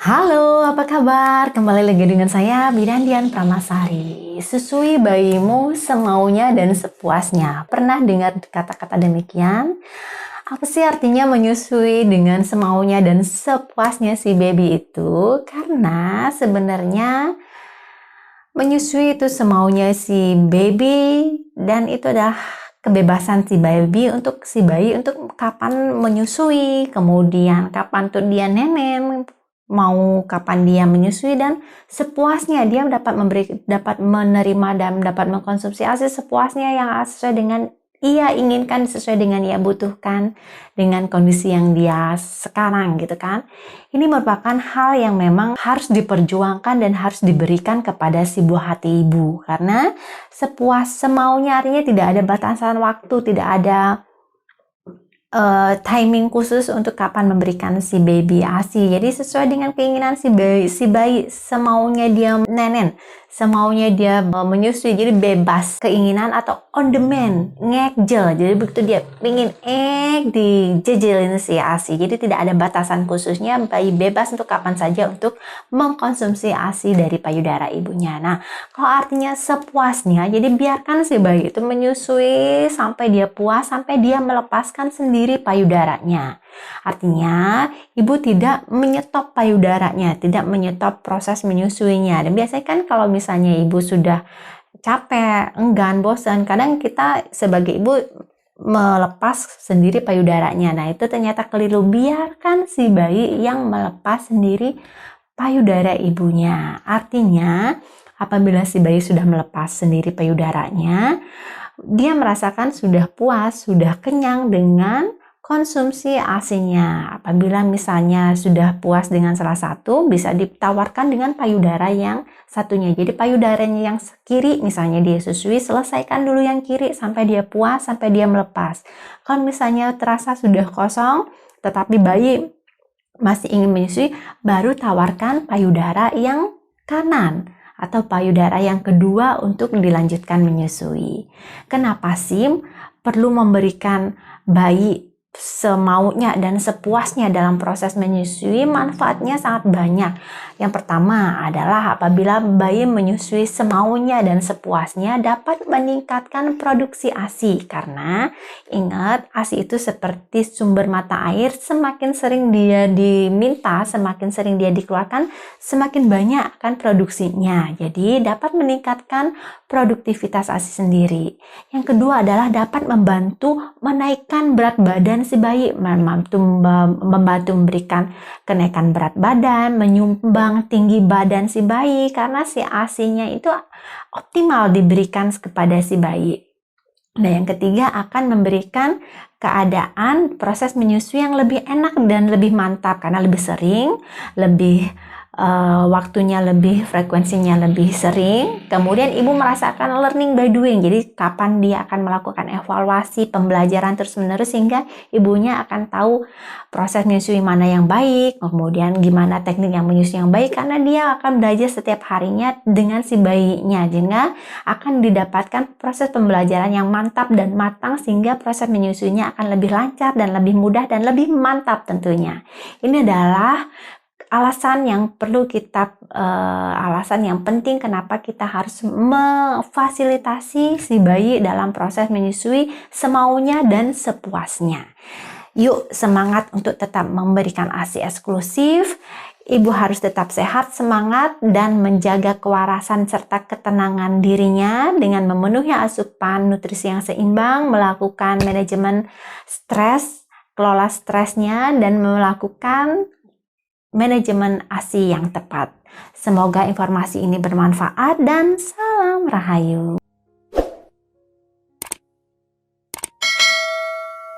Halo, apa kabar? Kembali lagi dengan saya, Bidan Dian Pramasari. Susui bayimu semaunya dan sepuasnya. Pernah dengar kata-kata demikian? Apa sih artinya menyusui dengan semaunya dan sepuasnya si baby itu? Karena sebenarnya menyusui itu semaunya si baby dan itu adalah kebebasan si bayi untuk kapan menyusui, kemudian kapan tuh dia nenen, mau kapan dia menyusui, dan sepuasnya dia dapat menerima dan dapat mengkonsumsi ASI sepuasnya yang sesuai dengan ia inginkan, sesuai dengan ia butuhkan, dengan kondisi yang dia sekarang gitu kan. Ini merupakan hal yang memang harus diperjuangkan dan harus diberikan kepada si buah hati ibu, karena sepuas semaunya artinya tidak ada batasan waktu, tidak ada timing khusus untuk kapan memberikan si baby ASI. Jadi sesuai dengan keinginan si bayi semaunya dia nenen, semaunya dia menyusui, jadi bebas keinginan atau on demand, ngejel. Jadi begitu dia pingin dijejelin si ASI. Jadi tidak ada batasan khususnya, bayi bebas untuk kapan saja untuk mengkonsumsi ASI dari payudara ibunya. Nah, kalau artinya sepuasnya, jadi biarkan si bayi itu menyusui sampai dia puas, sampai dia melepaskan sendiri payudaranya. Artinya, ibu tidak menyetop payudaranya, tidak menyetop proses menyusuinya. Dan biasanya kan kalau misalnya ibu sudah capek, enggan, bosan, kadang kita sebagai ibu melepas sendiri payudaranya. Nah, itu ternyata keliru. Biarkan si bayi yang melepas sendiri payudara ibunya. Artinya, apabila si bayi sudah melepas sendiri payudaranya, dia merasakan sudah puas, sudah kenyang dengan konsumsi ASI-nya. Apabila misalnya sudah puas dengan salah satu, bisa ditawarkan dengan payudara yang satunya. Jadi payudaranya yang kiri misalnya dia susui, selesaikan dulu yang kiri sampai dia puas, sampai dia melepas. Kalau misalnya terasa sudah kosong, tetapi bayi masih ingin menyusui, baru tawarkan payudara yang kanan atau payudara yang kedua untuk dilanjutkan menyusui. Kenapa sih perlu memberikan bayi semaunya dan sepuasnya dalam proses menyusui? Manfaatnya sangat banyak. Yang pertama adalah apabila bayi menyusui semaunya dan sepuasnya dapat meningkatkan produksi ASI, karena ingat, ASI itu seperti sumber mata air, semakin sering dia diminta, semakin sering dia dikeluarkan, semakin banyak akan produksinya. Jadi dapat meningkatkan produktivitas ASI sendiri. Yang kedua adalah dapat membantu menaikkan berat badan si bayi, membantu memberikan kenaikan berat badan, menyumbang tinggi badan si bayi, karena si ASI-nya itu optimal diberikan kepada si bayi. Nah, yang ketiga akan memberikan keadaan proses menyusui yang lebih enak dan lebih mantap, karena lebih sering, lebih waktunya lebih, frekuensinya lebih sering. Kemudian ibu merasakan learning by doing, jadi kapan dia akan melakukan evaluasi pembelajaran terus-menerus, sehingga ibunya akan tahu proses menyusui mana yang baik, kemudian gimana teknik yang menyusui yang baik, karena dia akan belajar setiap harinya dengan si bayinya, sehingga akan didapatkan proses pembelajaran yang mantap dan matang, sehingga proses menyusuinya akan lebih lancar dan lebih mudah dan lebih mantap tentunya. Ini adalah alasan yang penting kenapa kita harus memfasilitasi si bayi dalam proses menyusui semaunya dan sepuasnya. Yuk, semangat untuk tetap memberikan ASI eksklusif. Ibu harus tetap sehat, semangat, dan menjaga kewarasan serta ketenangan dirinya dengan memenuhi asupan nutrisi yang seimbang, melakukan manajemen stres, kelola stresnya, dan melakukan manajemen ASI yang tepat. Semoga informasi ini bermanfaat dan salam Rahayu.